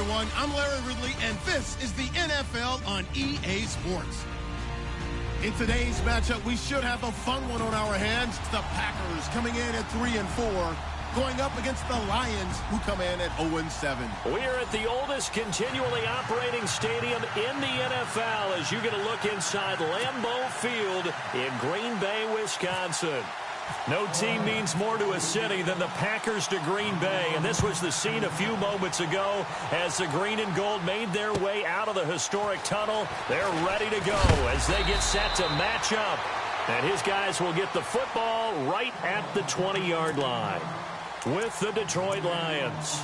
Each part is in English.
everyone. I'm Larry Ridley, and this is the NFL on EA Sports. In today's matchup, we should have a fun one on our hands. The Packers coming in at 3-4, going up against the Lions, who come in at 0-7. We're at the oldest continually operating stadium in the NFL as you get a look inside Lambeau Field in Green Bay, Wisconsin. No team means more to a city than the Packers to Green Bay, and this was the scene a few moments ago as the green and gold made their way out of the historic tunnel. They're ready to go as they get set to match up, and his guys will get the football right at the 20-yard line with the Detroit Lions.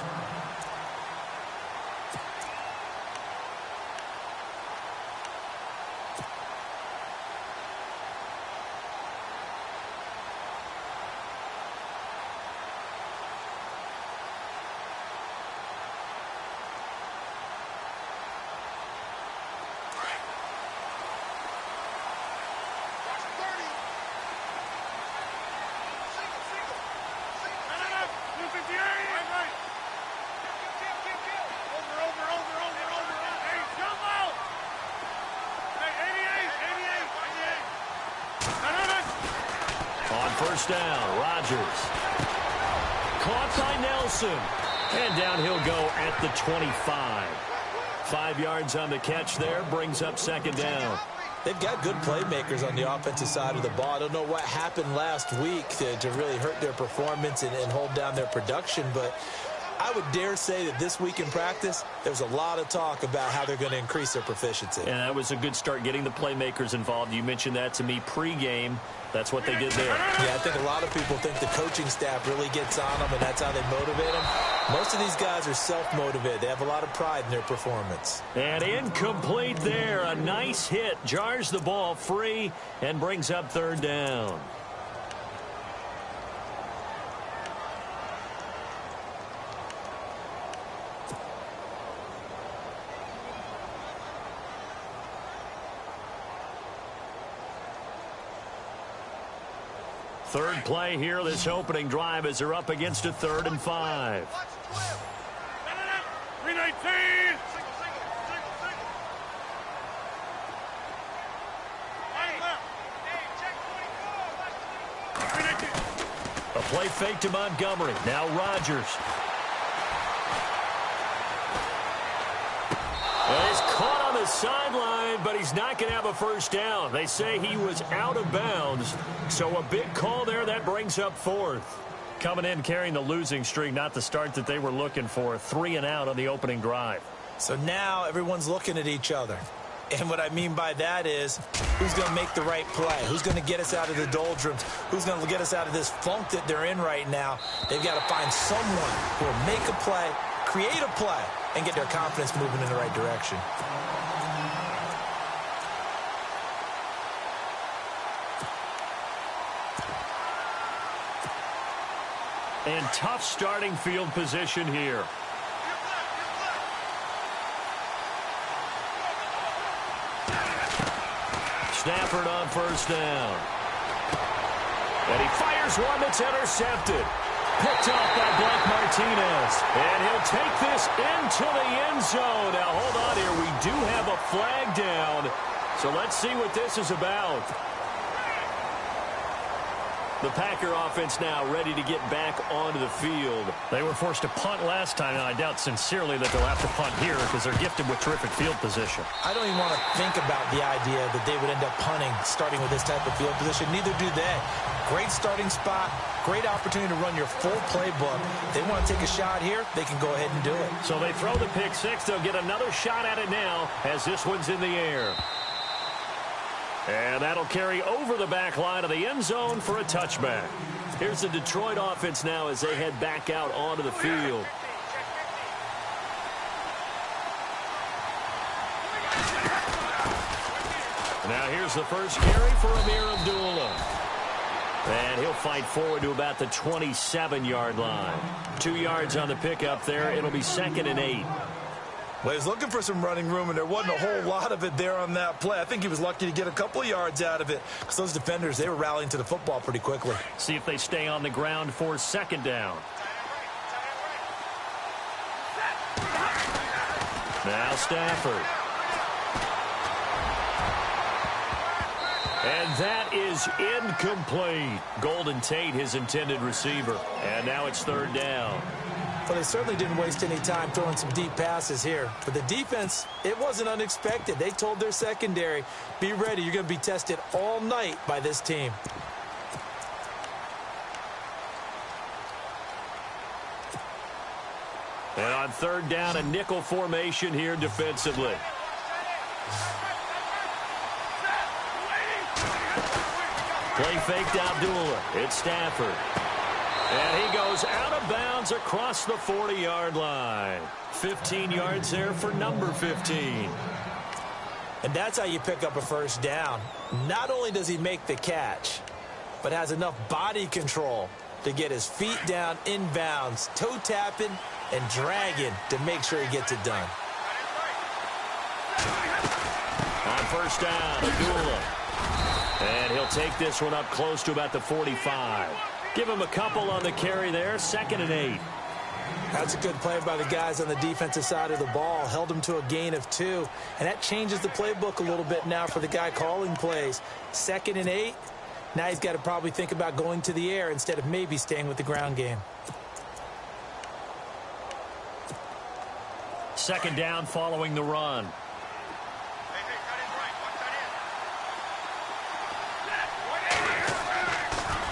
First down, Rodgers. Caught by Nelson. And down he'll go at the 25. 5 yards on the catch there, brings up second down. They've got good playmakers on the offensive side of the ball. I don't know what happened last week to really hurt their performance and hold down their production, but I would dare say that this week in practice, there's a lot of talk about how they're going to increase their proficiency. And that was a good start, getting the playmakers involved. You mentioned that to me pregame. That's what they did there. Yeah, I think a lot of people think the coaching staff really gets on them, and that's how they motivate them. Most of these guys are self-motivated. They have a lot of pride in their performance. And incomplete there. A nice hit. Jars the ball free and brings up third down. Third play here, this opening drive, as they're up against a 3rd and 5. 319. A play fake to Montgomery. Now Rodgers. Well, he's caught on the sideline, but he's not going to have a first down. They say he was out of bounds. So a big call there. That brings up 4th. Coming in carrying the losing streak, not the start that they were looking for. 3 and out on the opening drive. So now everyone's looking at each other. And what I mean by that is, who's going to make the right play? Who's going to get us out of the doldrums? Who's going to get us out of this funk that they're in right now? They've got to find someone who will make a play, create a play, and get their confidence moving in the right direction. And tough starting field position here. Stafford on first down. And he fires one that's intercepted. Picked off by Blake Martinez. And he'll take this into the end zone. Now, hold on here. We do have a flag down. So let's see what this is about. The Packer offense now ready to get back onto the field. They were forced to punt last time, and I doubt sincerely that they'll have to punt here because they're gifted with terrific field position. I don't even want to think about the idea that they would end up punting starting with this type of field position. Neither do they. Great starting spot, great opportunity to run your full playbook. If they want to take a shot here, they can go ahead and do it. So they throw the pick six. They'll get another shot at it now as this one's in the air. And that'll carry over the back line of the end zone for a touchback. Here's the Detroit offense now as they head back out onto the field. Now here's the first carry for Amir Abdullah. And he'll fight forward to about the 27-yard line. 2 yards on the pickup there. It'll be 2nd and 8. Well, he was looking for some running room, and there wasn't a whole lot of it there on that play. I think he was lucky to get a couple of yards out of it because those defenders, they were rallying to the football pretty quickly. See if they stay on the ground for 2nd down. Now Stafford. And that is incomplete. Golden Tate, his intended receiver. And now it's third down. Well, they certainly didn't waste any time throwing some deep passes here. For the defense, it wasn't unexpected. They told their secondary, be ready. You're going to be tested all night by this team. And on third down, a nickel formation here defensively. Play faked Abdullah. It's Stafford. And he goes out of bounds across the 40-yard line. 15 yards there for number 15. And that's how you pick up a first down. Not only does he make the catch, but has enough body control to get his feet down inbounds, toe tapping and dragging to make sure he gets it done. On first down, Abdullah. And he'll take this one up close to about the 45. Give him a couple on the carry there. 2nd and 8. That's a good play by the guys on the defensive side of the ball. Held him to a gain of 2. And that changes the playbook a little bit now for the guy calling plays. 2nd and 8. Now he's got to probably think about going to the air instead of maybe staying with the ground game. 2nd down following the run.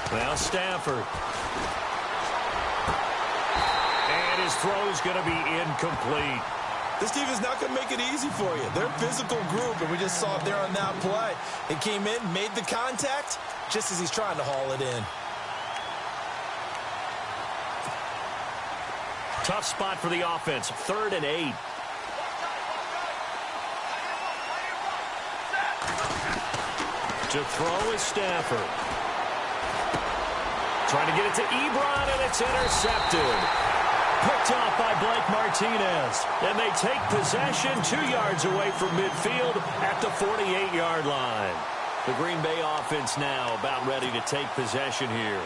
Now Stafford. And his throw is going to be incomplete. This team is not going to make it easy for you. They're a physical group, and we just saw it there on that play. It came in, made the contact, just as he's trying to haul it in. Tough spot for the offense. 3rd and 8. To throw is Stafford. Trying to get it to Ebron, and it's intercepted. Picked off by Blake Martinez. And they take possession 2 yards away from midfield at the 48-yard line. The Green Bay offense now about ready to take possession here.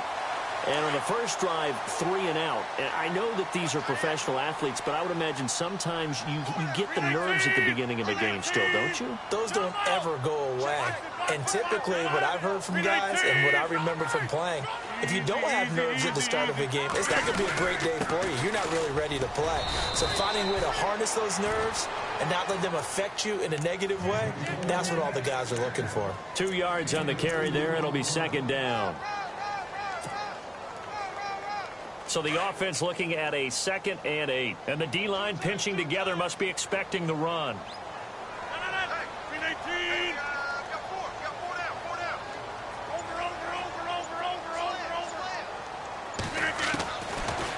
And on the first drive, 3 and out. And I know that these are professional athletes, but I would imagine sometimes you get the nerves at the beginning of a game still, don't you? Those don't ever go away. And typically what I've heard from guys and what I remember from playing, if you don't have nerves at the start of a game, it's not going to be a great day for you. You're not really ready to play. So finding a way to harness those nerves and not let them affect you in a negative way, that's what all the guys are looking for. 2 yards on the carry there. It'll be 2nd down. So the offense looking at a 2nd and 8. And the D-line pinching together must be expecting the run.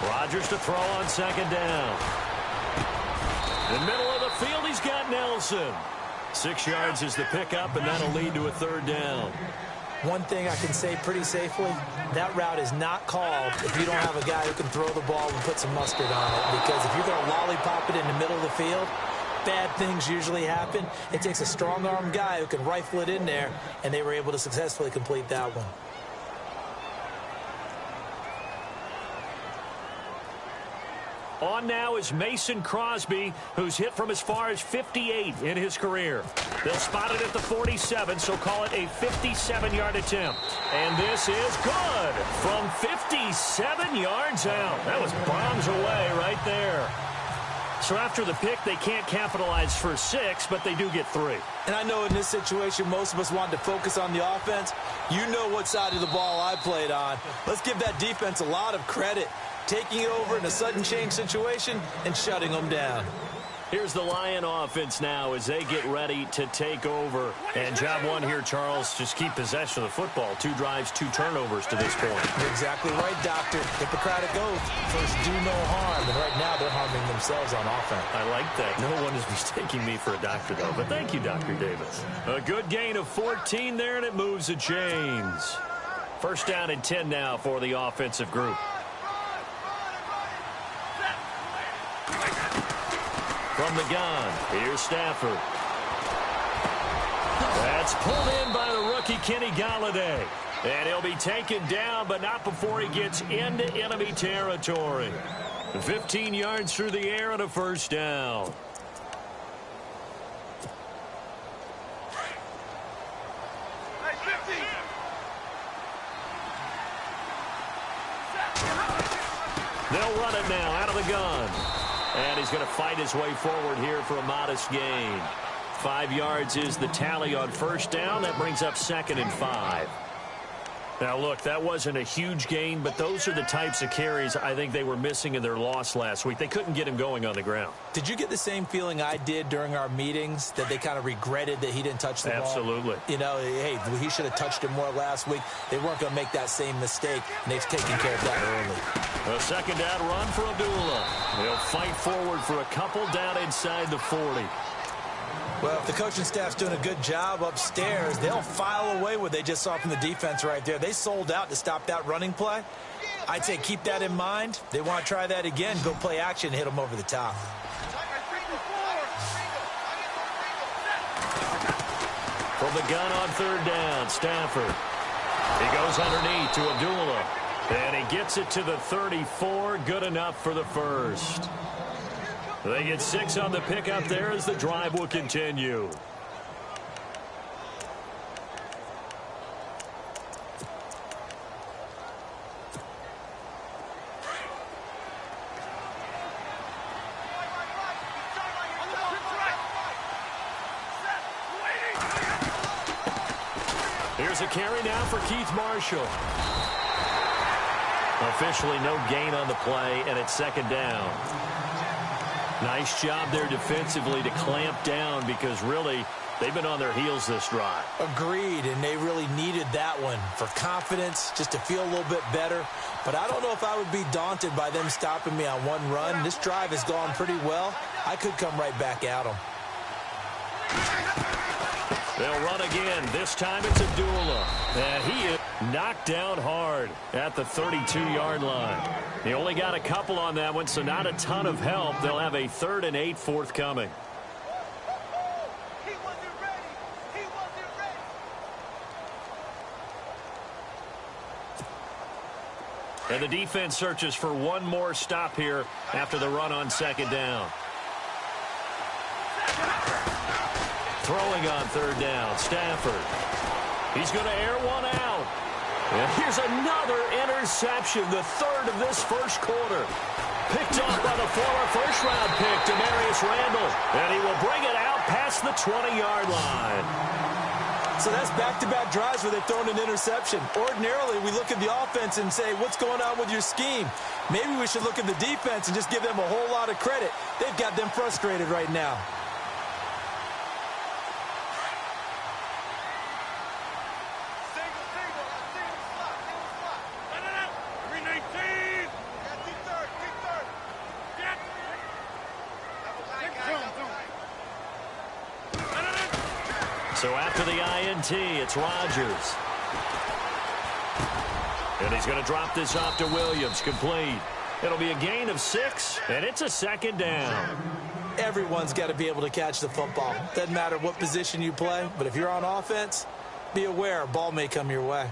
Rodgers to throw on 2nd down. In the middle of the field, he's got Nelson. 6 yards is the pickup, and that'll lead to a 3rd down. One thing I can say pretty safely, that route is not called if you don't have a guy who can throw the ball and put some mustard on it. Because if you're going to lollipop it in the middle of the field, bad things usually happen. It takes a strong-arm guy who can rifle it in there, and they were able to successfully complete that one. On now is Mason Crosby, who's hit from as far as 58 in his career. They'll spot it at the 47, so call it a 57-yard attempt. And this is good from 57 yards out. That was bombs away right there. So after the pick, they can't capitalize for 6, but they do get 3. And I know in this situation, most of us wanted to focus on the offense. You know what side of the ball I played on. Let's give that defense a lot of credit. Taking it over in a sudden change situation and shutting them down. Here's the Lion offense now as they get ready to take over. And job one here, Charles, just keep possession of the football. 2 drives, 2 turnovers to this point. You're exactly right, Doctor. Hippocratic oath. First, do no harm. And right now, they're harming themselves on offense. I like that. No one is mistaking me for a doctor, though. But thank you, Dr. Davis. A good gain of 14 there, and it moves the chains. 1st down and 10 now for the offensive group. From the gun, here's Stafford. That's pulled in by the rookie Kenny Golladay. And he'll be taken down, but not before he gets into enemy territory. 15 yards through the air and a 1st down. They'll run it now out of the gun. And he's going to fight his way forward here for a modest gain. 5 yards is the tally on first down. That brings up 2nd and 5. Now, look, that wasn't a huge gain, but those are the types of carries I think they were missing in their loss last week. They couldn't get him going on the ground. Did you get the same feeling I did during our meetings, that they kind of regretted that he didn't touch the ball? Absolutely. You know, hey, he should have touched it more last week. They weren't going to make that same mistake, and they've taken care of that early. A 2nd down run for Abdullah. They'll fight forward for a couple down inside the 40. Well, if the coaching staff's doing a good job upstairs, they'll file away what they just saw from the defense right there. They sold out to stop that running play. I'd say keep that in mind. They want to try that again, go play action, hit them over the top. From the gun on 3rd down, Stafford. He goes underneath to Abdullah. And he gets it to the 34. Good enough for the first. They get 6 on the pickup there as the drive will continue. Here's a carry now for Keith Marshall. Officially no gain on the play, and it's 2nd down. Nice job there defensively to clamp down, because really they've been on their heels this drive. Agreed, and they really needed that one for confidence, just to feel a little bit better. But I don't know if I would be daunted by them stopping me on one run. This drive has gone pretty well. I could come right back at them. They'll run again. This time it's Abdullah. And he is knocked down hard at the 32-yard line. He only got a couple on that one, so not a ton of help. They'll have a 3rd and 8 forthcoming. And the defense searches for one more stop here after the run on 2nd down. Throwing on 3rd down, Stafford. He's going to air one out. And here's another interception, the 3rd of this first quarter. Picked off by the former first-round pick, Demarius Randall. And he will bring it out past the 20-yard line. So that's back-to-back drives where they've thrown an interception. Ordinarily, we look at the offense and say, what's going on with your scheme? Maybe we should look at the defense and just give them a whole lot of credit. They've got them frustrated right now. So after the INT, it's Rodgers. And he's going to drop this off to Williams, complete. It'll be a gain of 6, and it's a 2nd down. Everyone's got to be able to catch the football. Doesn't matter what position you play, but if you're on offense, be aware a ball may come your way.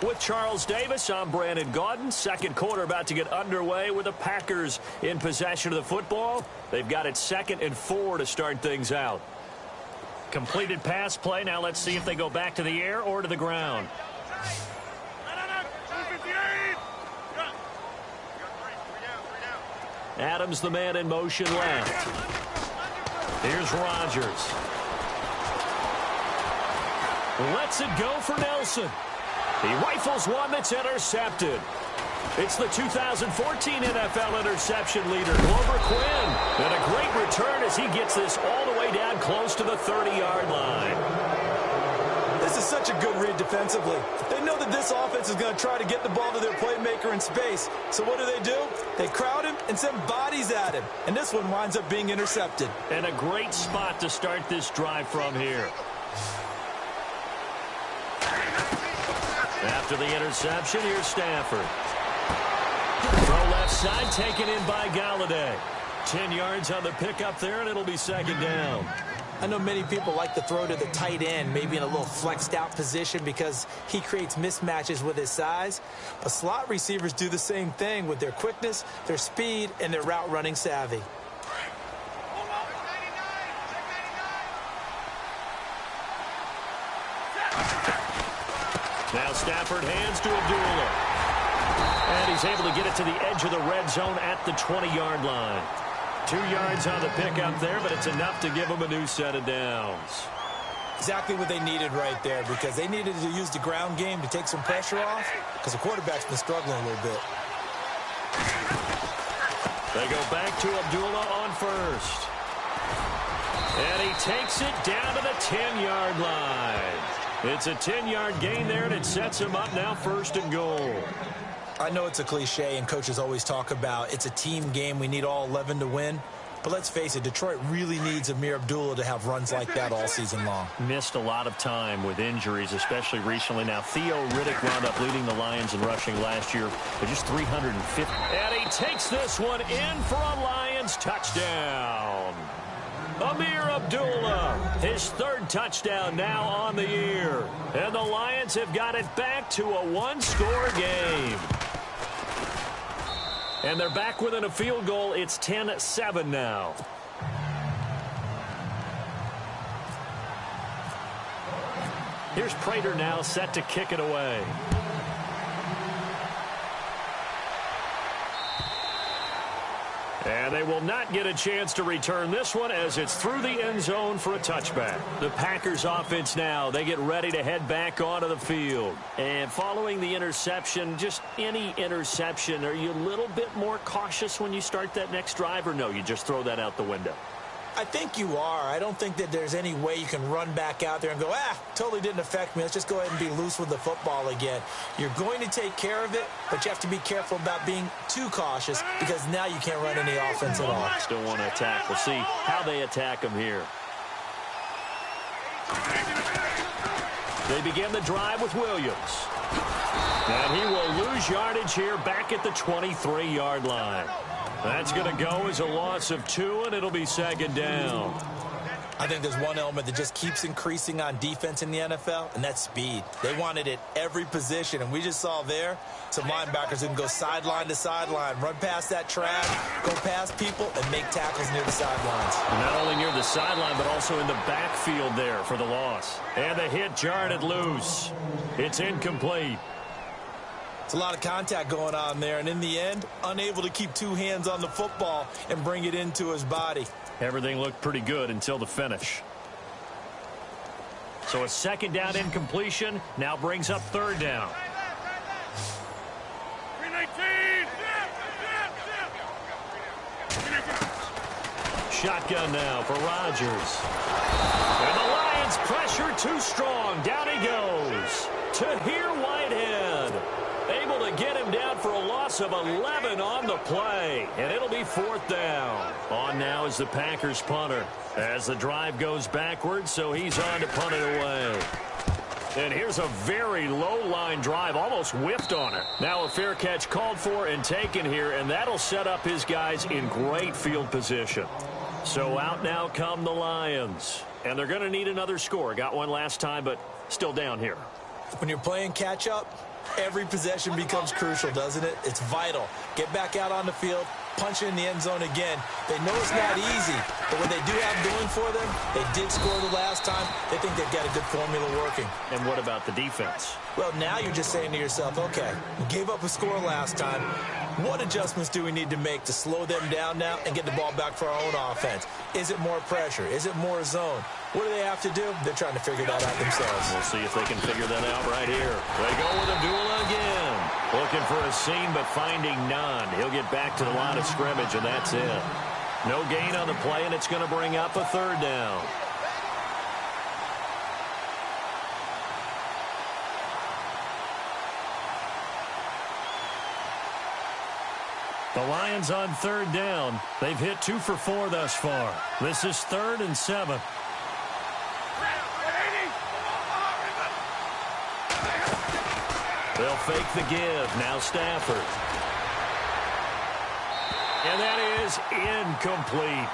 With Charles Davis, I'm Brandon Gaudin. 2nd quarter about to get underway with the Packers in possession of the football. They've got it 2nd and 4 to start things out. Completed pass play. Now let's see if they go back to the air or to the ground. Adams, the man in motion left. Here's Rodgers. Lets it go for Nelson. He rifles one that's intercepted. It's the 2014 NFL interception leader, Glover Quinn. And a great return as he gets this all the way down close to the 30-yard line. This is such a good read defensively. They know that this offense is going to try to get the ball to their playmaker in space. So what do? They crowd him and send bodies at him. And this one winds up being intercepted. And a great spot to start this drive from here. After the interception, here's Stafford. Throw left side, taken in by Galladay. 10 yards on the pickup there, and it'll be 2nd down. I know many people like to throw to the tight end, maybe in a little flexed out position because he creates mismatches with his size. But slot receivers do the same thing with their quickness, their speed, and their route running savvy. Now Stafford hands to Abdullah. And he's able to get it to the edge of the red zone at the 20-yard line. 2 yards on the pickup there, but it's enough to give them a new set of downs. Exactly what they needed right there, because they needed to use the ground game to take some pressure off, because the quarterback's been struggling a little bit. They go back to Abdullah on first. And he takes it down to the 10-yard line. It's a 10-yard gain there, and it sets him up now 1st and goal. I know it's a cliche, and coaches always talk about it's a team game. We need all 11 to win. But let's face it, Detroit really needs Amir Abdullah to have runs like that all season long. Missed a lot of time with injuries, especially recently. Now, Theo Riddick wound up leading the Lions in rushing last year with just 350. And he takes this one in for a Lions touchdown. Amir Abdullah, his 3rd touchdown now on the year. And the Lions have got it back to a 1-score game. And they're back within a field goal. It's 10-7 now. Here's Prater now set to kick it away. And they will not get a chance to return this one as it's through the end zone for a touchback. The Packers offense now, they get ready to head back onto the field. And following the interception, just any interception, are you a little bit more cautious when you start that next drive, or no, you just throw that out the window? I think you are. I don't think that there's any way you can run back out there and go, totally didn't affect me. Let's just go ahead and be loose with the football again. You're going to take care of it, but you have to be careful about being too cautious, because now you can't run any offense at all. Still want to attack. We'll see how they attack him here. They begin the drive with Williams. And he will lose yardage here back at the 23-yard line. That's going to go as a loss of 2, and it'll be 2nd down. I think there's one element that just keeps increasing on defense in the NFL, and that's speed. They want it at every position, and we just saw there some linebackers who can go sideline to sideline, run past that track, go past people, and make tackles near the sidelines. Not only near the sideline, but also in the backfield there for the loss. And the hit jarred loose. It's incomplete. It's a lot of contact going on there, and in the end, unable to keep 2 hands on the football and bring it into his body. Everything looked pretty good until the finish. So a 2nd down incompletion now brings up 3rd down. Shotgun now for Rodgers. And the Lions pressure too strong. Down he goes. Tahir Whitehead. Able to get him down for a loss of 11 on the play. And it'll be 4th down. On now is the Packers punter. As the drive goes backwards, so he's on to punt it away. And here's a very low-line drive, almost whiffed on it. Now a fair catch called for and taken here, and that'll set up his guys in great field position. So out now come the Lions. And they're going to need another score. Got one last time, but still down here. When you're playing catch-up, every possession becomes crucial, doesn't it? It's vital. Get back out on the field, punch it in the end zone again. They know it's not easy, but what they do have going for them, they did score the last time. They think they've got a good formula working. And what about the defense? Well, now you're just saying to yourself, okay, we gave up a score last time. What adjustments do we need to make to slow them down now and get the ball back for our own offense? Is it more pressure? Is it more zone? What do they have to do? They're trying to figure that out themselves. We'll see if they can figure that out right here. They go with Abdullah again. Looking for a seam, but finding none. He'll get back to the line of scrimmage, and that's it. No gain on the play, and it's going to bring up a 3rd down. The Lions on 3rd down. They've hit 2 for 4 thus far. This is 3rd and 7. They'll fake the give. Now Stafford. And that is incomplete.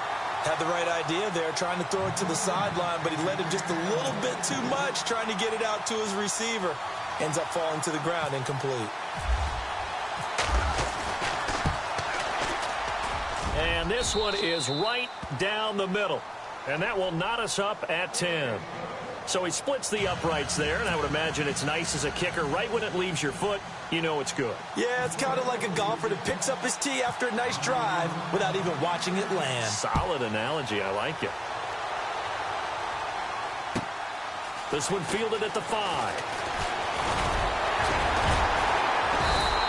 Had the right idea there, trying to throw it to the sideline, but he led him just a little bit too much, trying to get it out to his receiver. Ends up falling to the ground, incomplete. And this one is right down the middle. And that will knot us up at 10. So he splits the uprights there, and I would imagine it's nice as a kicker. Right when it leaves your foot, you know it's good. Yeah, it's kind of like a golfer that picks up his tee after a nice drive without even watching it land. Solid analogy. I like it. This one fielded at the 5.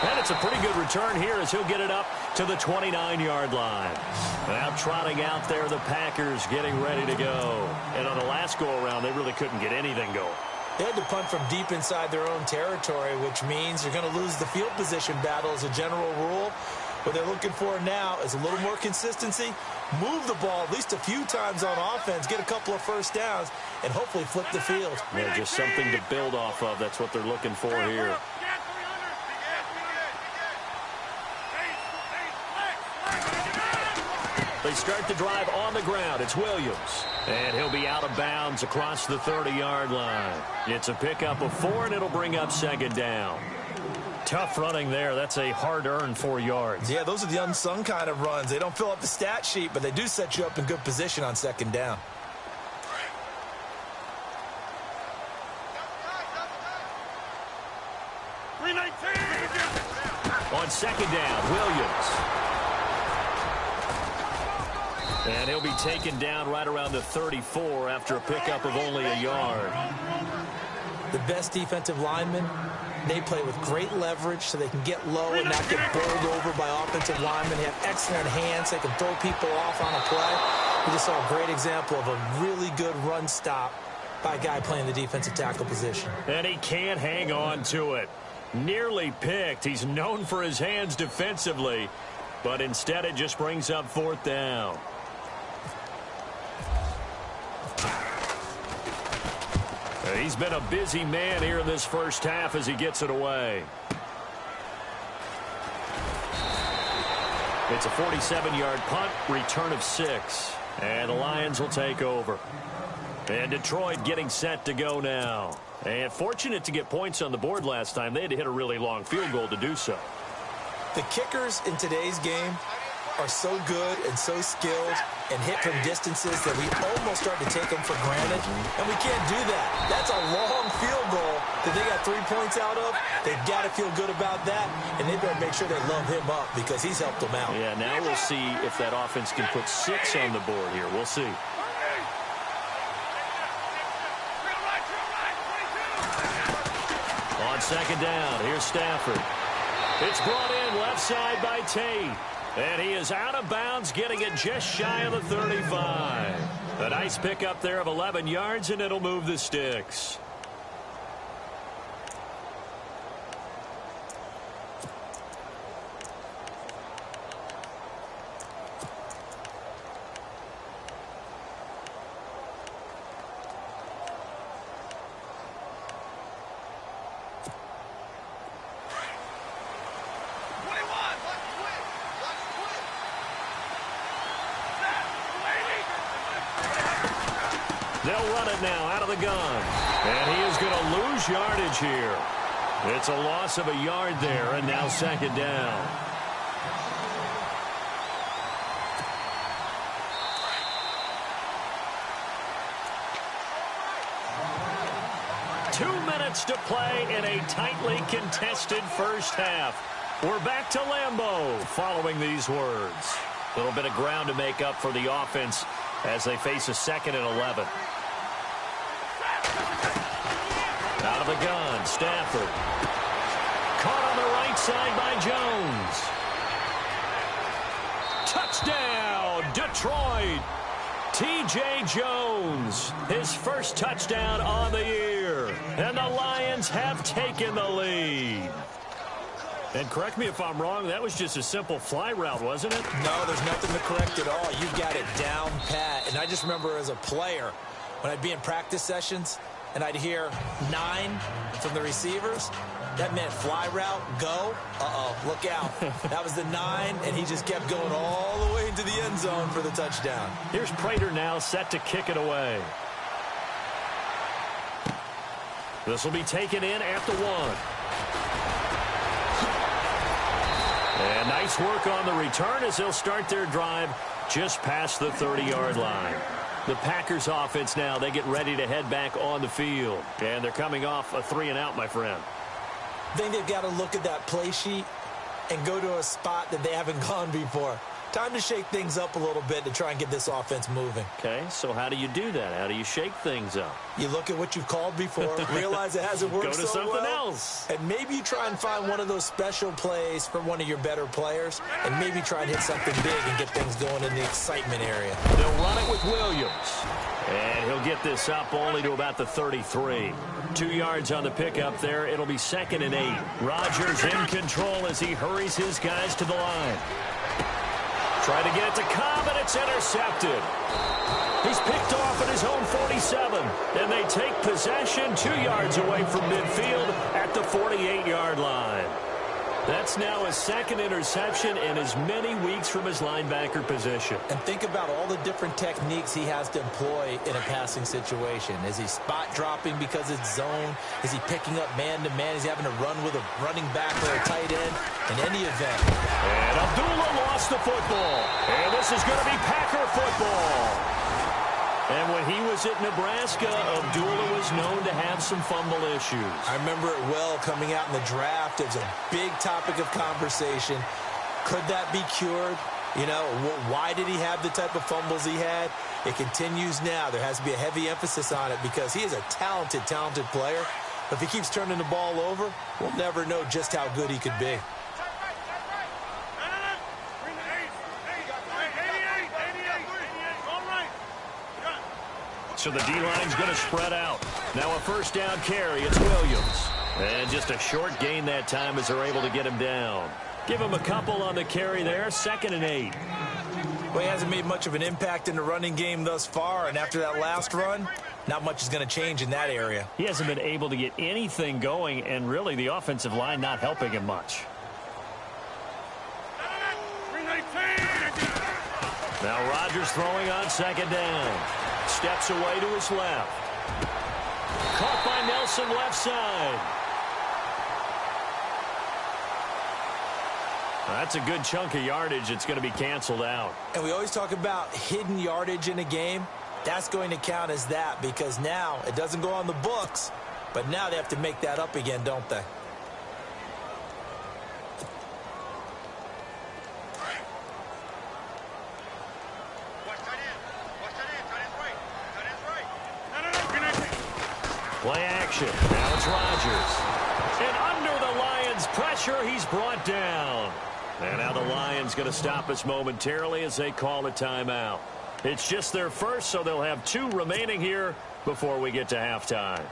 And it's a pretty good return here as he'll get it up to the 29-yard line. Now trotting out there, the Packers getting ready to go. And on the last go-around, they really couldn't get anything going. They had to punt from deep inside their own territory, which means you're going to lose the field position battle as a general rule. What they're looking for now is a little more consistency, move the ball at least a few times on offense, get a couple of first downs, and hopefully flip the field. Yeah, just something to build off of. That's what they're looking for here. They start the drive on the ground. It's Williams. And he'll be out of bounds across the 30-yard line. It's a pickup of 4, and it'll bring up second down. Tough running there. That's a hard-earned 4 yards. Yeah, those are the unsung kind of runs. They don't fill up the stat sheet, but they do set you up in good position on second down. On second down, Williams. And he'll be taken down right around the 34 after a pickup of only a yard. The best defensive linemen, they play with great leverage so they can get low and not get bowled over by offensive linemen. They have excellent hands. They can throw people off on a play. We just saw a great example of a really good run stop by a guy playing the defensive tackle position. And he can't hang on to it. Nearly picked. He's known for his hands defensively, but instead it just brings up fourth down. He's been a busy man here in this first half as he gets it away. It's a 47-yard punt, return of 6. And the Lions will take over. And Detroit getting set to go now. And fortunate to get points on the board last time. They had to hit a really long field goal to do so. The kickers in today's game are so good and so skilled and hit from distances that we almost start to take them for granted. And we can't do that. That's a long field goal that they got 3 points out of. They've got to feel good about that, and they better make sure they love him up because he's helped them out. Yeah, now we'll see if that offense can put 6 on the board here. We'll see. On second down, here's Stafford. It's brought in left side by Tate. And he is out of bounds, getting it just shy of the 35. A nice pickup there of 11 yards, and it'll move the sticks. They'll run it now out of the gun. And he is going to lose yardage here. It's a loss of a yard there, and now second down. Two minutes to play in a tightly contested first half. We're back to Lambeau following these words. A little bit of ground to make up for the offense as they face a 2nd and 11. Out of the gun, Stafford. Caught on the right side by Jones. Touchdown, Detroit. T.J. Jones, his first touchdown on the year. And the Lions have taken the lead. And correct me if I'm wrong, that was just a simple fly route, wasn't it? No, there's nothing to correct at all. You got it down pat. And I just remember as a player, when I'd be in practice sessions, and I'd hear 9 from the receivers, that meant fly route, go. Uh-oh, look out. That was the 9, and he just kept going all the way into the end zone for the touchdown. Here's Prater now set to kick it away. This will be taken in at the 1. And nice work on the return as they'll start their drive just past the 30-yard line. The Packers offense now, they get ready to head back on the field. And they're coming off a 3-and-out, my friend. I think they've got to look at that play sheet and go to a spot that they haven't gone before. Time to shake things up a little bit to try and get this offense moving. Okay, so how do you do that? How do you shake things up? You look at what you've called before, realize it hasn't worked Go to so something well, else. and maybe you try and find one of those special plays from one of your better players, and maybe try and hit something big and get things going in the excitement area. They'll run it with Williams. And he'll get this up only to about the 33. 2 yards on the pickup there. It'll be 2nd and 8. Rodgers in control as he hurries his guys to the line. Try to get it to Cobb, and it's intercepted. He's picked off at his own 47. And they take possession 2 yards away from midfield at the 48-yard line. That's now his 2nd interception in as many weeks from his linebacker position. And think about all the different techniques he has to employ in a passing situation. Is he spot dropping because it's zone? Is he picking up man-to-man? Is he having to run with a running back or a tight end? In any event. And Abdullah lost the football. And this is going to be Packer football. And when he was at Nebraska, Abdullah was known to have some fumble issues. I remember it well coming out in the draft. It was a big topic of conversation. Could that be cured? You know, why did he have the type of fumbles he had? It continues now. There has to be a heavy emphasis on it because he is a talented, talented player. But if he keeps turning the ball over, we'll never know just how good he could be. So the D-line's going to spread out. Now a 1st down carry. It's Williams. And just a short gain that time as they're able to get him down. Give him a couple on the carry there. 2nd and 8. Well, he hasn't made much of an impact in the running game thus far. And after that last run, not much is going to change in that area. He hasn't been able to get anything going. And really the offensive line not helping him much. Now Rodgers throwing on 2nd down. Steps away to his left. Caught by Nelson left side. That's a good chunk of yardage. It's going to be canceled out. And we always talk about hidden yardage in a game. That's going to count as that because now it doesn't go on the books, but now they have to make that up again, don't they? Play action. Now it's Rodgers. And under the Lions' pressure, he's brought down. And now the Lions going to stop us momentarily as they call a timeout. It's just their first, so they'll have 2 remaining here before we get to halftime.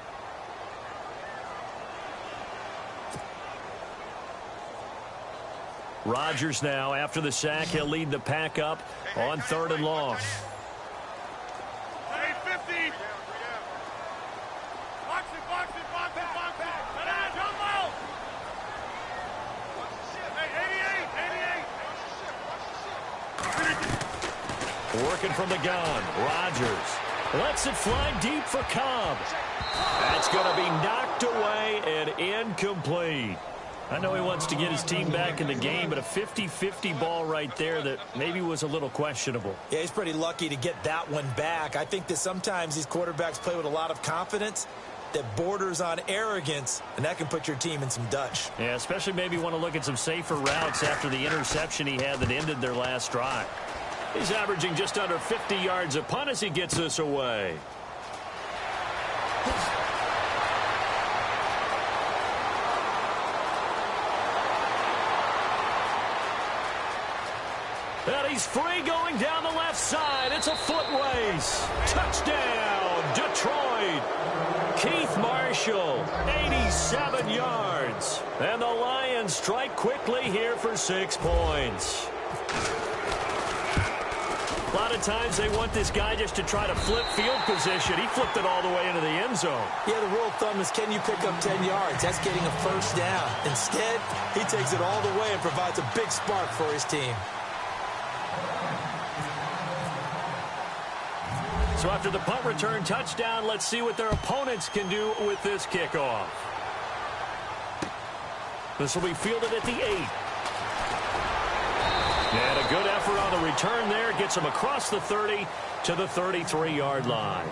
Rodgers now, after the sack, he'll lead the pack up on 3rd and long. Working from the gun, Rodgers lets it fly deep for Cobb. That's going to be knocked away and incomplete. I know he wants to get his team back in the game, but a 50-50 ball right there that maybe was a little questionable. Yeah, he's pretty lucky to get that one back. I think that sometimes these quarterbacks play with a lot of confidence that borders on arrogance, and that can put your team in some Dutch. Yeah, especially maybe want to look at some safer routes after the interception he had that ended their last drive. He's averaging just under 50 yards a punt as he gets this away. And he's free going down the left side. It's a foot race. Touchdown, Detroit. Keith Marshall, 87 yards. And the Lions strike quickly here for 6 points. A lot of times they want this guy just to try to flip field position. He flipped it all the way into the end zone. Yeah, the rule of thumb is can you pick up 10 yards? That's getting a 1st down. Instead, he takes it all the way and provides a big spark for his team. So after the punt return touchdown, let's see what their opponents can do with this kickoff. This will be fielded at the 8. And a good effort on the return there. Gets him across the 30 to the 33-yard line.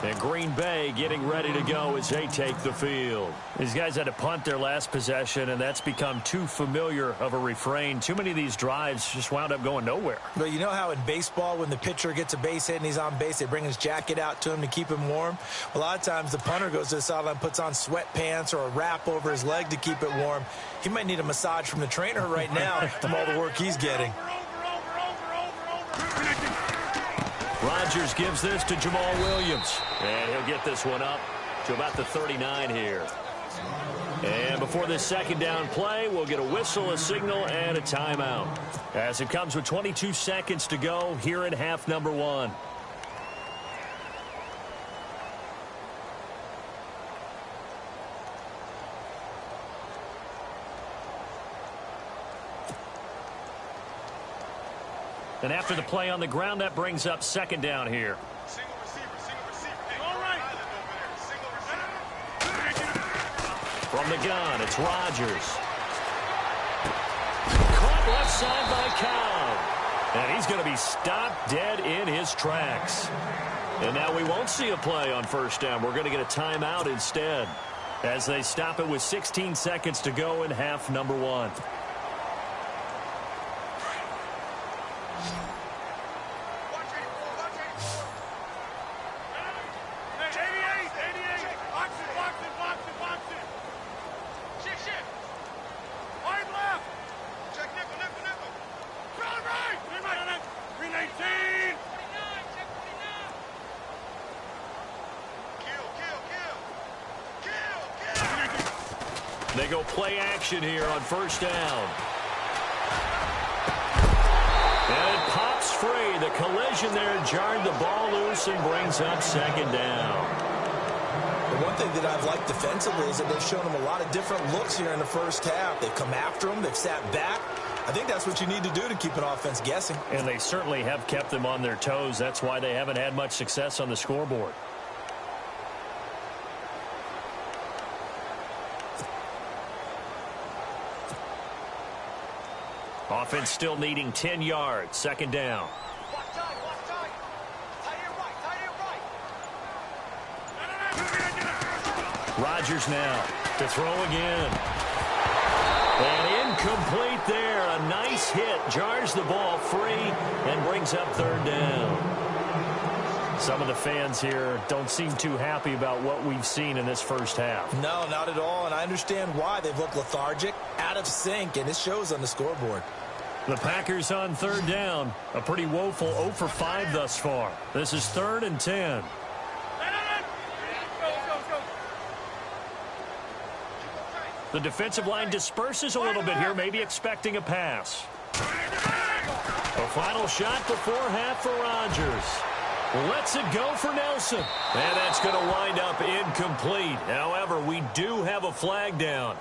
And Green Bay getting ready to go as they take the field. These guys had to punt their last possession, and that's become too familiar of a refrain. Too many of these drives just wound up going nowhere. But you know how in baseball, when the pitcher gets a base hit and he's on base, they bring his jacket out to him to keep him warm? A lot of times the punter goes to the sideline, puts on sweatpants or a wrap over his leg to keep it warm. He might need a massage from the trainer right now from all the work he's getting. Rodgers gives this to Jamal Williams. And he'll get this one up to about the 39 here. And before this second down play, we'll get a whistle, a signal, and a timeout. As it comes with 22 seconds to go here in half number 1. And after the play on the ground, that brings up second down here. Single receiver. Hey, all right. Single receiver. From the gun, it's Rodgers. Caught left side by Cobb. And he's going to be stopped dead in his tracks. And now we won't see a play on first down. We're going to get a timeout instead, as they stop it with 16 seconds to go in half number 1. They go play action here on first down. And it pops free. The collision there jarred the ball loose and brings up second down. The one thing that I've liked defensively is that they've shown them a lot of different looks here in the first half. They've come after them. They've sat back. I think that's what you need to do to keep an offense guessing. And they certainly have kept them on their toes. That's why they haven't had much success on the scoreboard. Offense still needing 10 yards. Second down. Rodgers now to throw again. And incomplete there. A nice hit. Jars the ball free and brings up third down. Some of the fans here don't seem too happy about what we've seen in this first half. No, not at all. And I understand why. They've looked lethargic, out of sync, and it shows on the scoreboard. The Packers on third down. A pretty woeful 0 for 5 thus far. This is 3rd and 10. The defensive line disperses a little bit here, maybe expecting a pass. A final shot before half for Rodgers. Lets it go for Nelson. And that's going to wind up incomplete. However, we do have a flag down.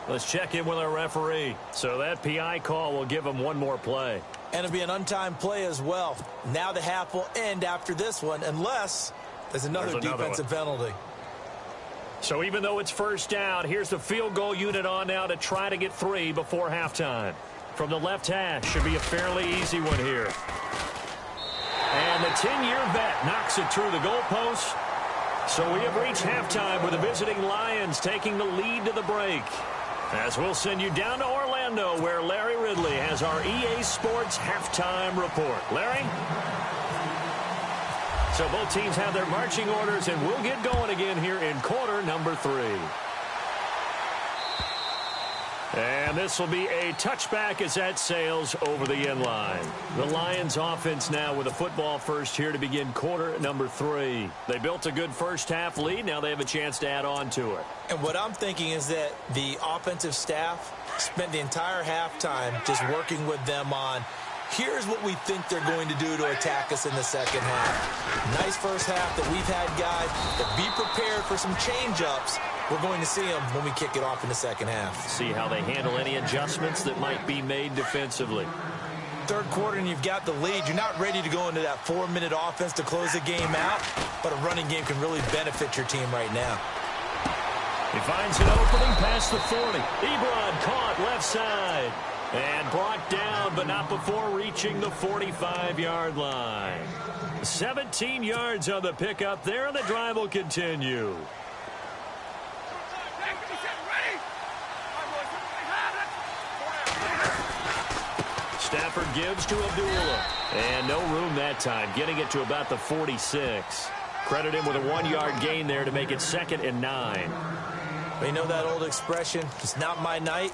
Let's check in with our referee. So that PI call will give him one more play. And it'll be an untimed play as well. Now the half will end after this one, unless there's another defensive penalty. So even though it's first down, here's the field goal unit on now to try to get 3 before halftime. From the left hash, should be a fairly easy one here. And the 10-year vet knocks it through the goalpost. So we have reached halftime with the visiting Lions taking the lead to the break. As we'll send you down to Orlando, where Larry Ridley has our EA Sports halftime report. Larry? So both teams have their marching orders, and we'll get going again here in quarter number 3. And this will be a touchback as that sails over the end line. The Lions offense now with a football first here to begin quarter number 3. They built a good first half lead. Now they have a chance to add on to it. And what I'm thinking is that the offensive staff spent the entire halftime just working with them on, here's what we think they're going to do to attack us in the second half. Nice first half that we've had, guys, but be prepared for some change-ups. We're going to see them when we kick it off in the second half. See how they handle any adjustments that might be made defensively. Third quarter and you've got the lead. You're not ready to go into that 4-minute offense to close the game out, but a running game can really benefit your team right now. He finds an opening past the 40. Ebron caught left side. And brought down, but not before reaching the 45-yard line. 17 yards on the pickup there, and the drive will continue. Stafford gives to Abdullah. And no room that time, getting it to about the 46. Credit him with a 1-yard gain there to make it 2nd and 9. Well, you know that old expression, it's not my night?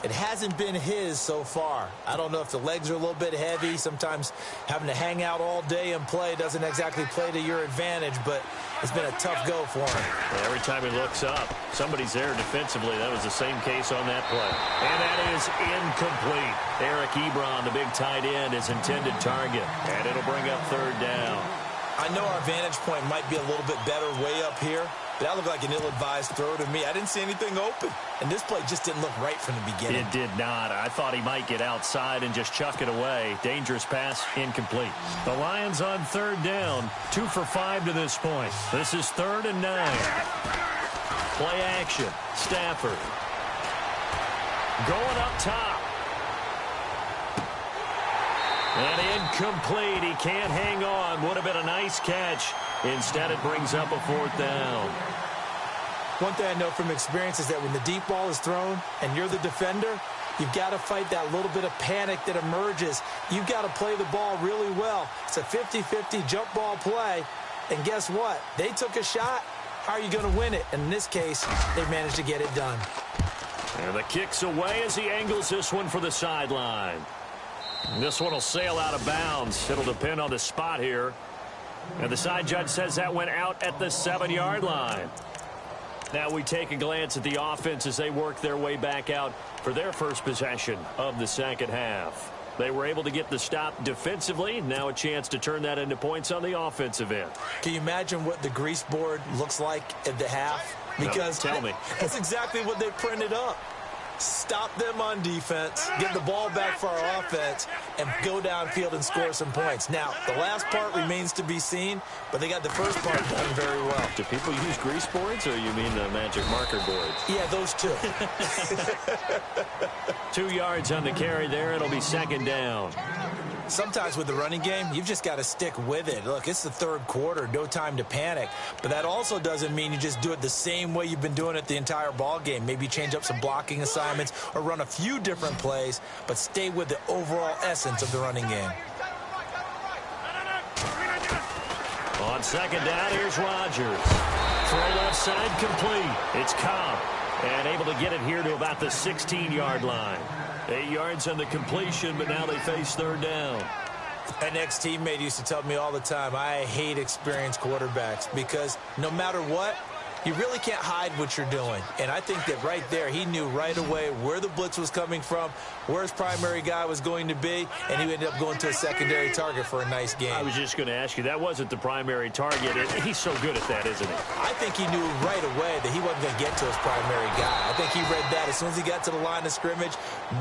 It hasn't been his so far. I don't know if the legs are a little bit heavy. Sometimes having to hang out all day and play doesn't exactly play to your advantage, but it's been a tough go for him. Every time he looks up, somebody's there defensively. That was the same case on that play. And that is incomplete. Eric Ebron, the big tight end, is intended target. And it'll bring up 3rd down. I know our vantage point might be a little bit better way up here, but that looked like an ill-advised throw to me. I didn't see anything open. And this play just didn't look right from the beginning. It did not. I thought he might get outside and just chuck it away. Dangerous pass, incomplete. The Lions on 3rd down. 2 for 5 to this point. This is 3rd and 9. Play action. Stafford. Going up top. And incomplete. He can't hang on. Would have been a nice catch. Instead, it brings up a 4th down. One thing I know from experience is that when the deep ball is thrown and you're the defender, you've got to fight that little bit of panic that emerges. You've got to play the ball really well. It's a 50-50 jump ball play. And guess what? They took a shot. How are you going to win it? And in this case, they managed to get it done. And the kick's away as he angles this one for the sideline. This one will sail out of bounds. It'll depend on the spot here. And the side judge says that went out at the 7-yard line. Now we take a glance at the offense as they work their way back out for their first possession of the second half. They were able to get the stop defensively. Now a chance to turn that into points on the offensive end. Can you imagine what the grease board looks like at the half? Because no, tell me. That's exactly what they printed up. Stop them on defense, get the ball back for our offense, and go downfield and score some points. Now, the last part remains to be seen, but they got the first part done very well. Do people use grease boards, or you mean the magic marker boards? Yeah, those two. 2 yards on the carry there. It'll be 2nd down. Sometimes with the running game, you've just got to stick with it. Look, it's the 3rd quarter, no time to panic. But that also doesn't mean you just do it the same way you've been doing it the entire ball game. Maybe change up some blocking assignments or run a few different plays, but stay with the overall essence of the running game. On 2nd down, here's Rodgers. Throw left side complete. It's Cobb. And able to get it here to about the 16-yard line. 8 yards on the completion, but now they face 3rd down. An ex-teammate used to tell me all the time, I hate experienced quarterbacks because no matter what, you really can't hide what you're doing. And I think that right there, he knew right away where the blitz was coming from, where his primary guy was going to be, and he ended up going to a secondary target for a nice game. I was just going to ask you, that wasn't the primary target. He's so good at that, isn't he? I think he knew right away that he wasn't going to get to his primary guy. I think he read that as soon as he got to the line of scrimmage,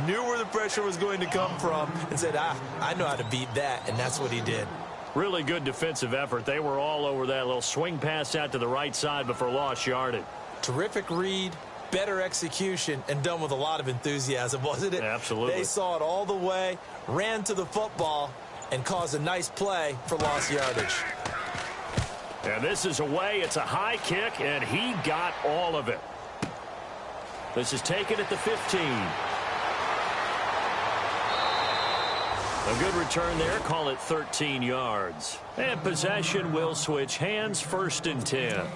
knew where the pressure was going to come from, and said, I know how to beat that, and that's what he did. Really good defensive effort. They were all over that little swing pass out to the right side before lost yardage. Terrific read, better execution, and done with a lot of enthusiasm, wasn't it? Absolutely. They saw it all the way, ran to the football, and caused a nice play for lost yardage. And this is away. It's a high kick, and he got all of it. This is taken at the 15. A good return there. Call it 13 yards. And possession will switch hands, 1st and 10.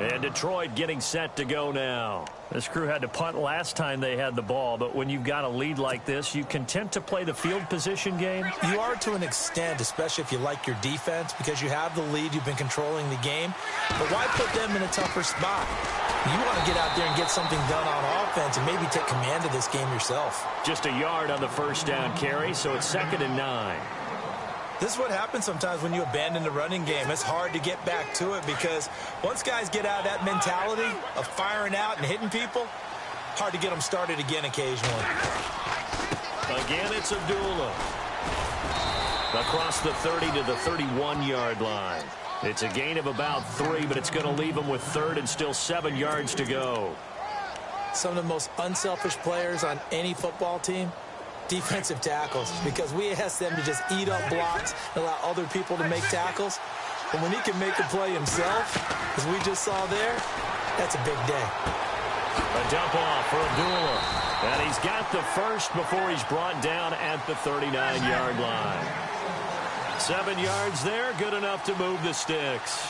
And Detroit getting set to go now. This crew had to punt last time they had the ball, but when you've got a lead like this, you content to play the field position game? You are to an extent, especially if you like your defense, because you have the lead, you've been controlling the game. But why put them in a tougher spot? You want to get out there and get something done on offense and maybe take command of this game yourself. Just a yard on the 1st down carry, so it's 2nd and 9. This is what happens sometimes when you abandon the running game. It's hard to get back to it because once guys get out of that mentality of firing out and hitting people, hard to get them started again occasionally. Again, it's Abdullah. Across the 30 to the 31-yard line. It's a gain of about 3, but it's going to leave them with 3rd and still 7 yards to go. some of the most unselfish players on any football team? Defensive tackles, because we ask them to just eat up blocks and allow other people to make tackles. But when he can make a play himself, as we just saw there, that's a big day. A dump off for Abdullah. And he's got the first before he's brought down at the 39-yard line. 7 yards there, good enough to move the sticks.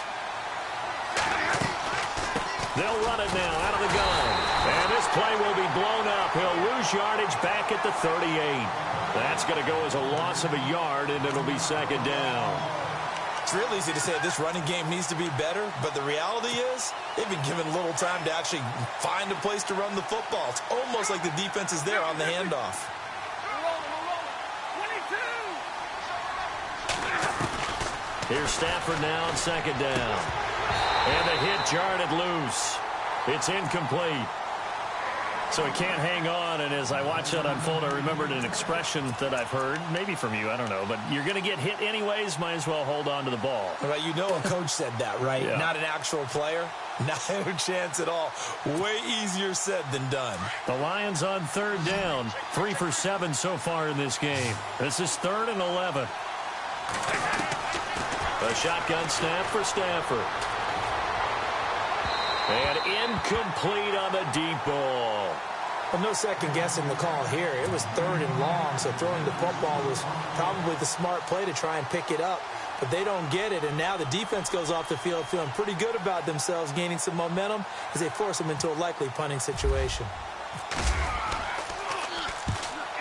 They'll run it now out of the gun. And this play will be blown up. He'll lose yardage back at the 38. That's going to go as a loss of a yard, and it'll be second down. It's real easy to say this running game needs to be better, but the reality is they've been given little time to actually find a place to run the football. It's almost like the defense is there on the handoff. Here's Stafford now on second down. And the hit jarred loose. It's incomplete. So he can't hang on, and as I watch that unfold, I remembered an expression that I've heard, maybe from you, I don't know, but you're going to get hit anyways, might as well hold on to the ball. Right, you know a coach said that, right? Yeah. Not an actual player. Not a chance at all. Way easier said than done. The Lions on third down, 3 for 7 so far in this game. This is 3rd and 11. A shotgun snap for Stafford. And incomplete on the deep ball. Well, no second guessing the call here. It was 3rd and long, so throwing the football was probably the smart play to try and pick it up. But they don't get it, and now the defense goes off the field feeling pretty good about themselves, gaining some momentum as they force them into a likely punting situation.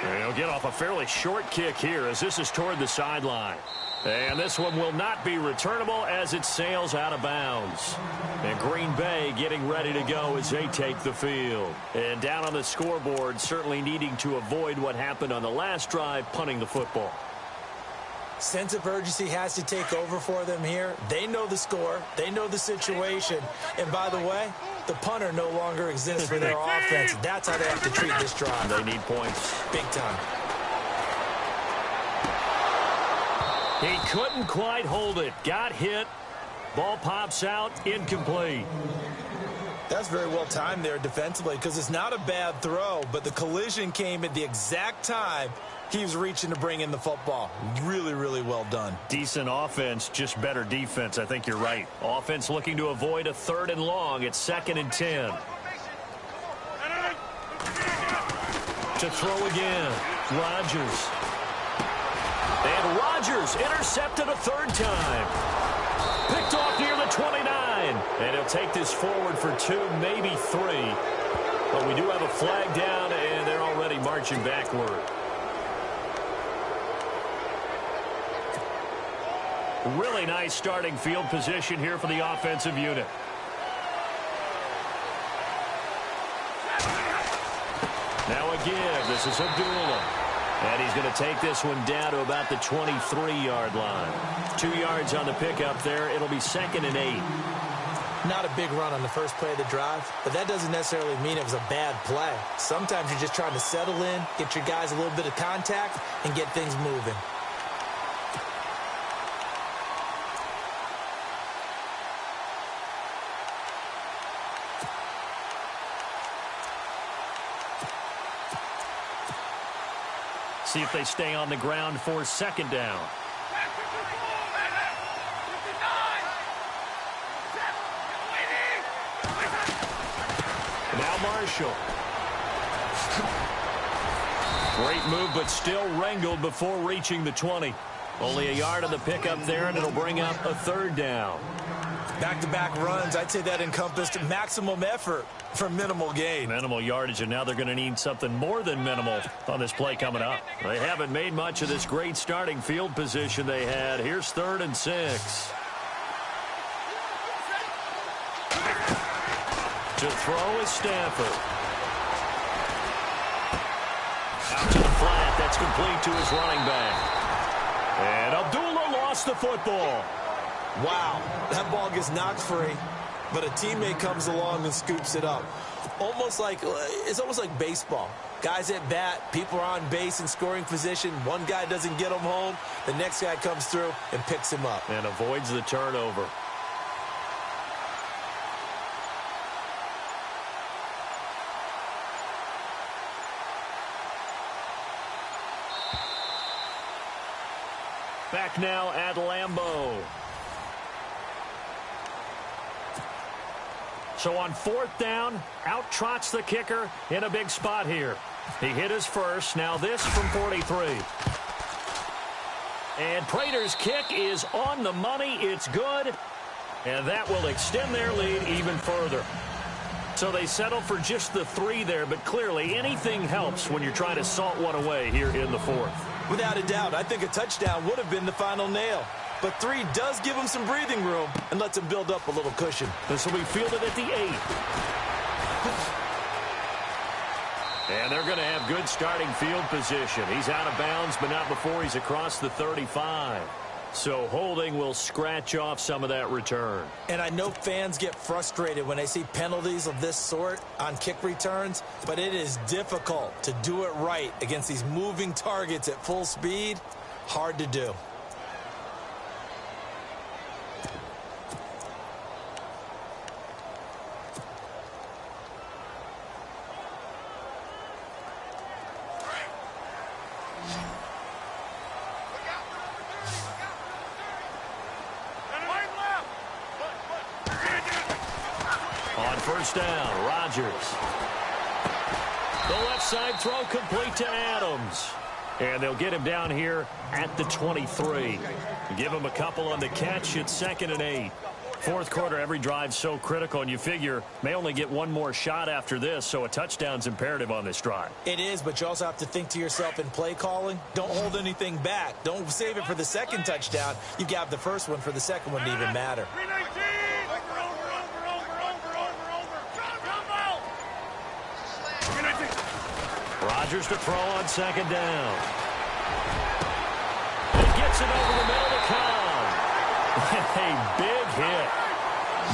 And he'll get off a fairly short kick here as this is toward the sideline. And this one will not be returnable as it sails out of bounds. And Green Bay getting ready to go as they take the field. And down on the scoreboard, certainly needing to avoid what happened on the last drive, punting the football. Sense of urgency has to take over for them here. They know the score. They know the situation. And by the way, the punter no longer exists for their offense. That's how they have to treat this drive. They need points. Big time. He couldn't quite hold it. Got hit. Ball pops out. Incomplete. That's very well timed there defensively because it's not a bad throw, but the collision came at the exact time he was reaching to bring in the football. Really, really well done. Decent offense, just better defense. I think you're right. Offense looking to avoid a 3rd and long. It's 2nd and 10. To throw again. Rodgers. And Rodgers intercepted a 3rd time. Picked off near the 29. And he'll take this forward for 2, maybe 3. But we do have a flag down, and they're already marching backward. Really nice starting field position here for the offensive unit. Now again, this is Abdullah. And he's going to take this one down to about the 23-yard line. 2 yards on the pickup there. It'll be 2nd and 8. Not a big run on the first play of the drive, but that doesn't necessarily mean it was a bad play. Sometimes you're just trying to settle in, get your guys a little bit of contact, and get things moving. See if they stay on the ground for 2nd down. Now Marshall. Great move, but still wrangled before reaching the 20. Only a yard on the pickup there, and it'll bring up a 3rd down. Back-to-back runs, I'd say that encompassed maximum effort for minimal gain. Minimal yardage, and now they're going to need something more than minimal on this play coming up. They haven't made much of this great starting field position they had. Here's 3rd and 6. To throw is Stafford. Out to the flat. That's complete to his running back. And Abdullah lost the football. Wow, that ball gets knocked free, but a teammate comes along and scoops it up. It's almost like baseball. Guys at bat, people are on base in scoring position. One guy doesn't get him home. The next guy comes through and picks him up. And avoids the turnover. Back now at Lambeau. So on 4th down, out trots the kicker in a big spot here. He hit his first. Now this from 43. And Prater's kick is on the money. It's good. And that will extend their lead even further. So they settle for just the 3 there, but clearly anything helps when you're trying to salt one away here in the 4th. Without a doubt, I think a touchdown would have been the final nail. But 3 does give them some breathing room and lets them build up a little cushion. This will be fielded at the 8. And they're going to have good starting field position. He's out of bounds, but not before he's across the 35. So holding will scratch off some of that return. And I know fans get frustrated when they see penalties of this sort on kick returns, but it is difficult to do it right against these moving targets at full speed. Hard to do. First down, Rodgers. The left side throw complete to Adams. And they'll get him down here at the 23. Give him a couple on the catch. It's 2nd and 8. 4th quarter, every drive so critical, and you figure may only get one more shot after this, so a touchdown's imperative on this drive. It is, but you also have to think to yourself in play calling, don't hold anything back. Don't save it for the second touchdown. You got the first one for the second one to even matter. Rodgers to throw on 2nd down. He gets it over the middle to Cobb. A big hit.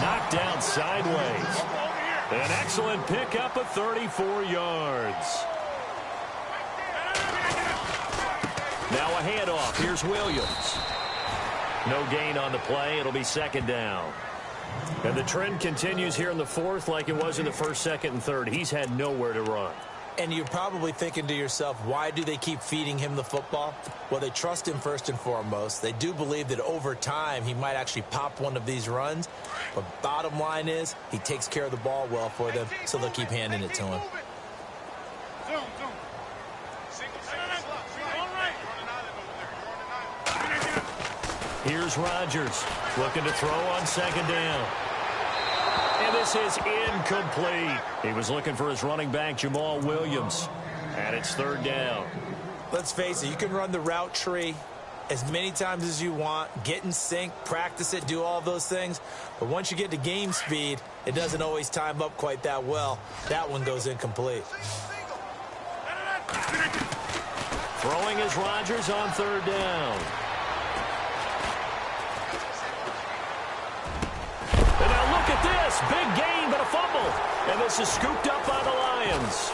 Knocked down sideways. An excellent pickup of 34 yards. Now a handoff. Here's Williams. No gain on the play. It'll be 2nd down. And the trend continues here in the 4th like it was in the 1st, 2nd, and 3rd. He's had nowhere to run. And you're probably thinking to yourself, why do they keep feeding him the football? Well, they trust him first and foremost. They do believe that over time he might actually pop one of these runs. But bottom line is he takes care of the ball well for them, so they'll keep handing it to him. Here's Rodgers looking to throw on 2nd down. And this is incomplete. He was looking for his running back, Jamal Williams. And it's 3rd down. Let's face it, you can run the route tree as many times as you want, get in sync, practice it, do all those things. But once you get to game speed, it doesn't always time up quite that well. That one goes incomplete. Throwing is Rodgers on 3rd down. At this, big gain, but a fumble. And this is scooped up by the Lions.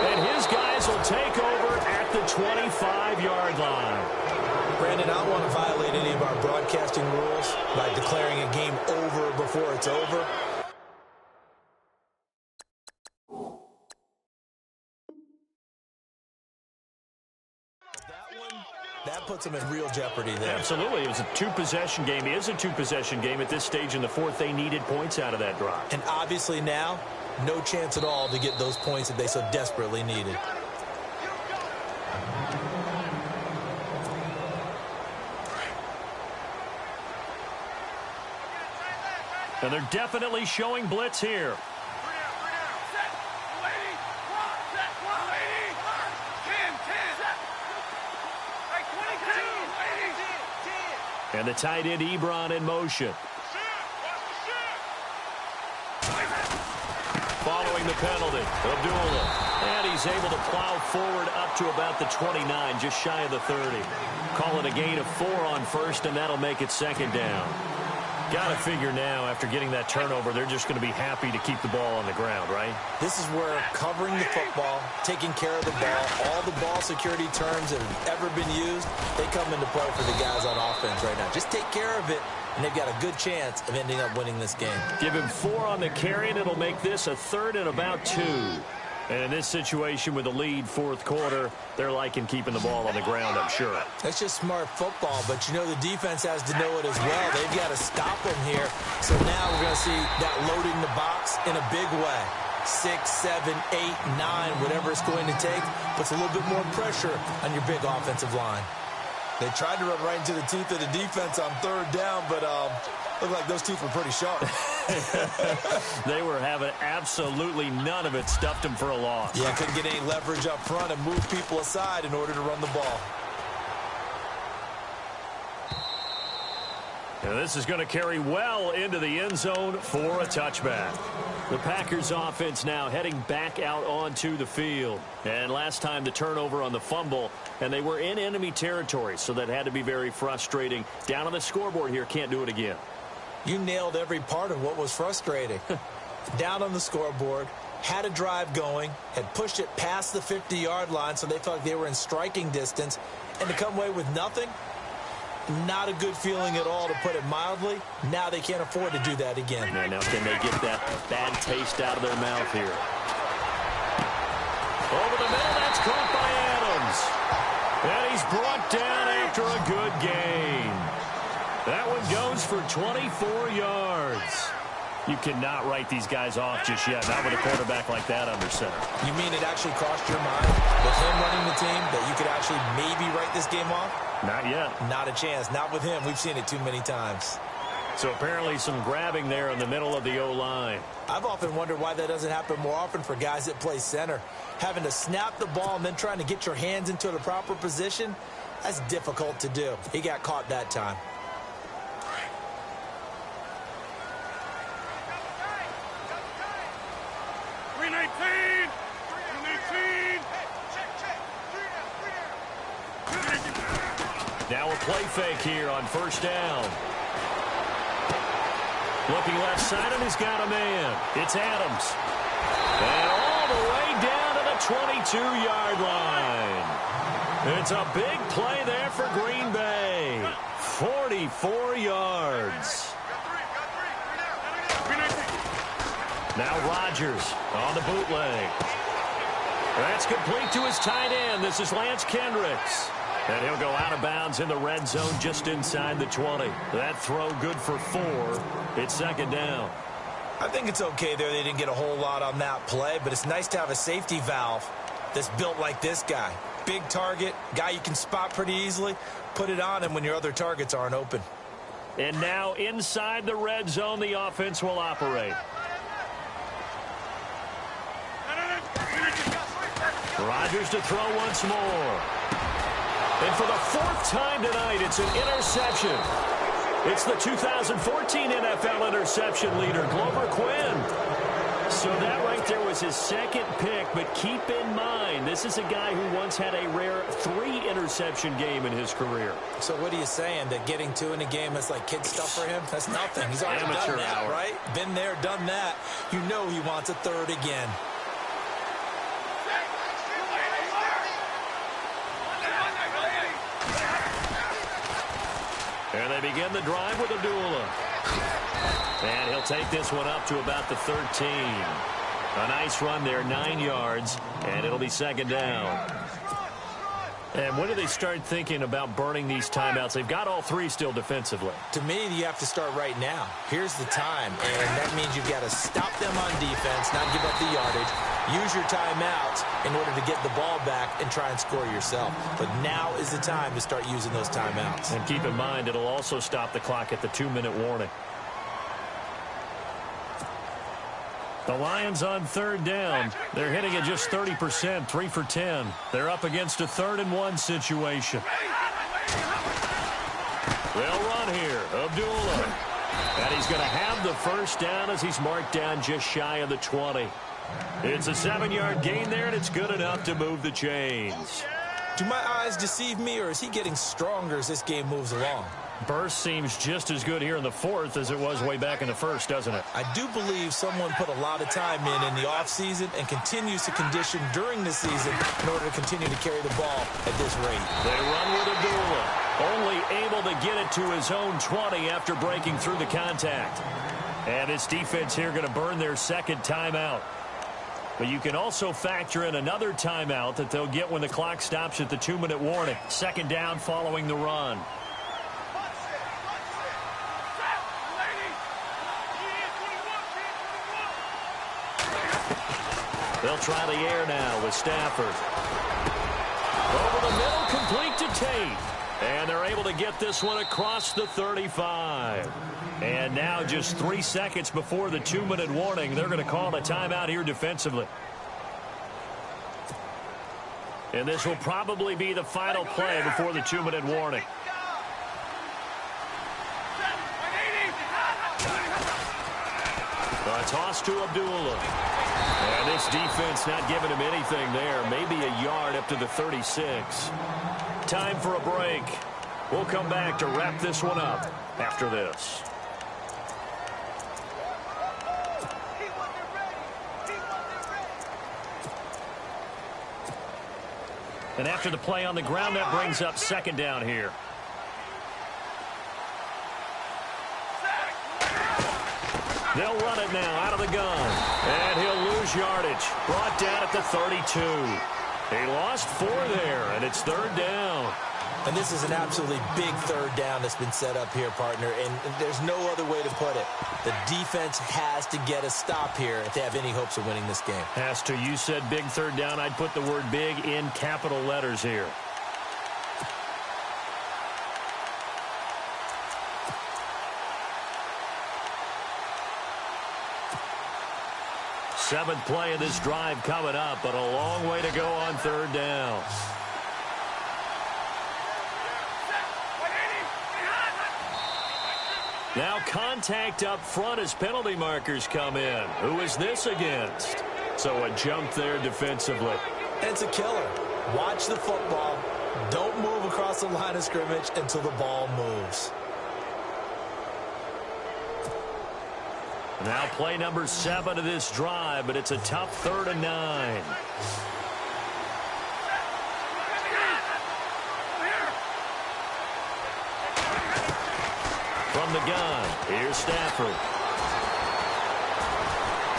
And his guys will take over at the 25-yard line. Brandon, I don't want to violate any of our broadcasting rules by declaring a game over before it's over. That puts them in real jeopardy there. Absolutely. It was a 2-possession game. It is a 2-possession game at this stage in the 4th. They needed points out of that drive. And obviously now, no chance at all to get those points that they so desperately needed. And they're definitely showing blitz here. And the tight end, Ebron, in motion. Following the penalty, Abdullah. And he's able to plow forward up to about the 29, just shy of the 30. Call it a gain of 4 on 1st, and that'll make it 2nd down. Got to figure now, after getting that turnover, they're just going to be happy to keep the ball on the ground, right? This is where covering the football, taking care of the ball, all the ball security terms that have ever been used, they come into play for the guys on offense right now. Just take care of it, and they've got a good chance of ending up winning this game. Give him 4 on the carry, and it'll make this a 3rd and about 2. And in this situation with the lead fourth quarter, they're liking keeping the ball on the ground, I'm sure. That's just smart football, but you know the defense has to know it as well. They've got to stop them here. So now we're going to see that loading the box in a big way. 6, 7, 8, 9, whatever it's going to take, puts a little bit more pressure on your big offensive line. They tried to run right into the teeth of the defense on third down, but looked like those teeth were pretty sharp. They were having absolutely none of it, stuffed them for a loss. Yeah, couldn't get any leverage up front and move people aside in order to run the ball. And this is going to carry well into the end zone for a touchback. The Packers offense now heading back out onto the field. And last time the turnover on the fumble, and they were in enemy territory, so that had to be very frustrating. Down on the scoreboard here, can't do it again. You nailed every part of what was frustrating. Down on the scoreboard, had a drive going, had pushed it past the 50-yard line so they felt like they were in striking distance, and to come away with nothing, not a good feeling at all, to put it mildly. Now they can't afford to do that again. Now can they get that bad taste out of their mouth here? Over the middle, that's caught by Adams. And he's brought down after a good gain. That one goes for 24 yards. You cannot write these guys off just yet, not with a quarterback like that under center. You mean it actually crossed your mind with him running the team that you could actually maybe write this game off? Not yet. Not a chance. Not with him. We've seen it too many times. So apparently some grabbing there in the middle of the O-line. I've often wondered why that doesn't happen more often for guys that play center. Having to snap the ball and then trying to get your hands into the proper position, that's difficult to do. He got caught that time. Now a play fake here on first down. Looking left side, and he's got a man. It's Adams. And all the way down to the 22-yard line. It's a big play there for Green Bay. 44 yards. Now Rodgers on the bootleg. That's complete to his tight end. This is Lance Kendricks. And he'll go out of bounds in the red zone just inside the 20. That throw good for 4. It's second down. I think it's okay there. They didn't get a whole lot on that play, but it's nice to have a safety valve that's built like this guy. Big target, guy you can spot pretty easily. Put it on him when your other targets aren't open. And now inside the red zone, the offense will operate. Rodgers to throw once more. And for the 4th time tonight, it's an interception. It's the 2014 NFL interception leader, Glover Quinn. So that right there was his second pick, but keep in mind, this is a guy who once had a rare 3-interception game in his career. So what are you saying, that getting 2 in a game is like kid stuff for him? That's nothing. He's already done that, right? Been there, done that. You know he wants a 3rd again. And they begin the drive with Abdullah. And he'll take this one up to about the 13. A nice run there, 9 yards, and it'll be second down. And when do they start thinking about burning these timeouts? They've got all 3 still defensively. To me, you have to start right now. Here's the time, and that means you've got to stop them on defense, not give up the yardage, use your timeouts in order to get the ball back and try and score yourself. But now is the time to start using those timeouts. And keep in mind, it'll also stop the clock at the 2-minute warning. The Lions on third down. They're hitting at just 30%, 3 for 10. They're up against a 3rd and 1 situation. They'll run here. Abdullah. And he's going to have the first down as he's marked down just shy of the 20. It's a 7-yard gain there, and it's good enough to move the chains. Do my eyes deceive me, or is he getting stronger as this game moves along? Burst seems just as good here in the 4th as it was way back in the 1st, doesn't it? I do believe someone put a lot of time in the offseason and continues to condition during the season in order to continue to carry the ball at this rate. They run with Abdullah, only able to get it to his own 20 after breaking through the contact. And this defense here going to burn their second timeout. But you can also factor in another timeout that they'll get when the clock stops at the 2-minute warning. Second down following the run. They'll try the air now with Stafford. Over the middle, complete to Tate. And they're able to get this one across the 35. And now just 3 seconds before the 2-minute warning, they're going to call a timeout here defensively. And this will probably be the final play before the 2-minute warning. A toss to Abdullah. And this defense not giving him anything there. Maybe a yard up to the 36. Time for a break. We'll come back to wrap this one up after this. And after the play on the ground, that brings up second down here. They'll run it now out of the gun. And he'll lose yardage. Brought down at the 32. He lost 4 there, and it's third down. And this is an absolutely big third down that's been set up here, partner, and there's no other way to put it. The defense has to get a stop here if they have any hopes of winning this game. Has to. You said big third down. I'd put the word big in capital letters here. Seventh play of this drive coming up, but a long way to go on third down. Now contact up front as penalty markers come in. Who is this against? So a jump there defensively. It's a killer. Watch the football. Don't move across the line of scrimmage until the ball moves. Now play number 7 of this drive, but it's a tough 3rd and 9. From the gun, here's Stafford.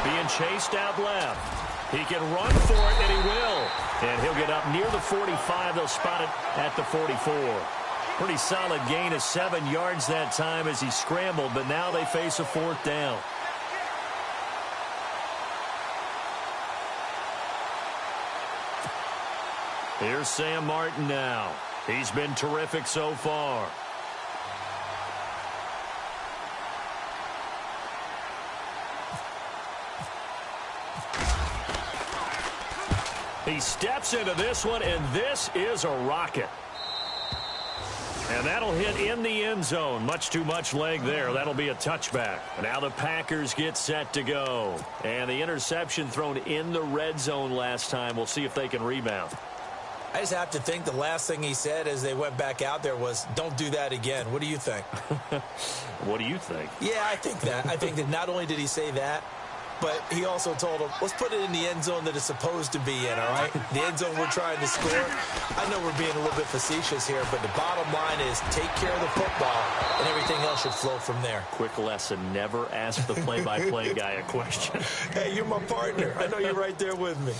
Being chased out left. He can run for it, and he will. And he'll get up near the 45. They'll spot it at the 44. Pretty solid gain of 7 yards that time as he scrambled, but now they face a 4th down. Here's Sam Martin now. He's been terrific so far. He steps into this one, and this is a rocket. And that'll hit in the end zone. Much too much leg there. That'll be a touchback. Now the Packers get set to go. And the interception thrown in the red zone last time. We'll see if they can rebound. I just have to think the last thing he said as they went back out there was, don't do that again. What do you think? What do you think? Yeah, I think that. I think that not only did he say that, but he also told him, let's put it in the end zone that it's supposed to be in, all right? The end zone we're trying to score. I know we're being a little bit facetious here, but the bottom line is take care of the football, and everything else should flow from there. Quick lesson, never ask the play-by-play guy a question. Hey, you're my partner. I know you're right there with me.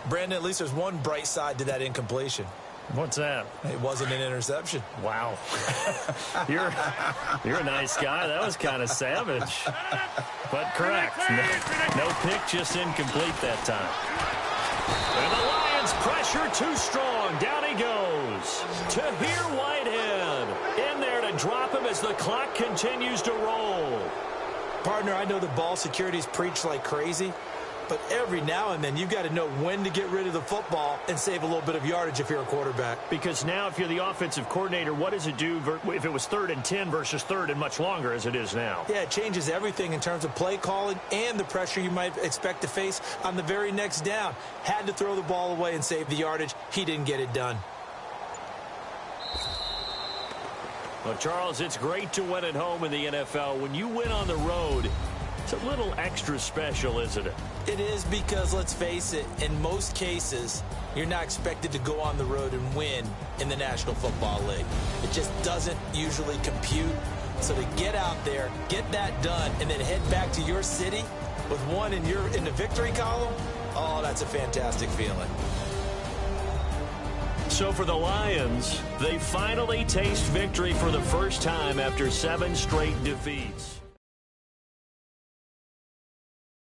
Brandon, at least there's one bright side to that incompletion. What's that? It wasn't an interception. Wow. You're a nice guy. That was kind of savage. But correct. No pick, just incomplete that time. And the Lions pressure too strong. Down he goes. Tahir Whitehead in there to drop him as the clock continues to roll. Partner, I know the ball security's preached like crazy, but every now and then you've got to know when to get rid of the football and save a little bit of yardage if you're a quarterback. Because now if you're the offensive coordinator, what does it do if it was 3rd and 10 versus 3rd and much longer as it is now? Yeah, it changes everything in terms of play calling and the pressure you might expect to face on the very next down. Had to throw the ball away and save the yardage. He didn't get it done. Well, Charles, it's great to win at home in the NFL. When you win on the road, it's a little extra special, isn't it? It is because, let's face it, in most cases, you're not expected to go on the road and win in the National Football League. It just doesn't usually compute. So to get out there, get that done, and then head back to your city, with one in the victory column, oh, that's a fantastic feeling. So for the Lions, they finally taste victory for the first time after 7 straight defeats.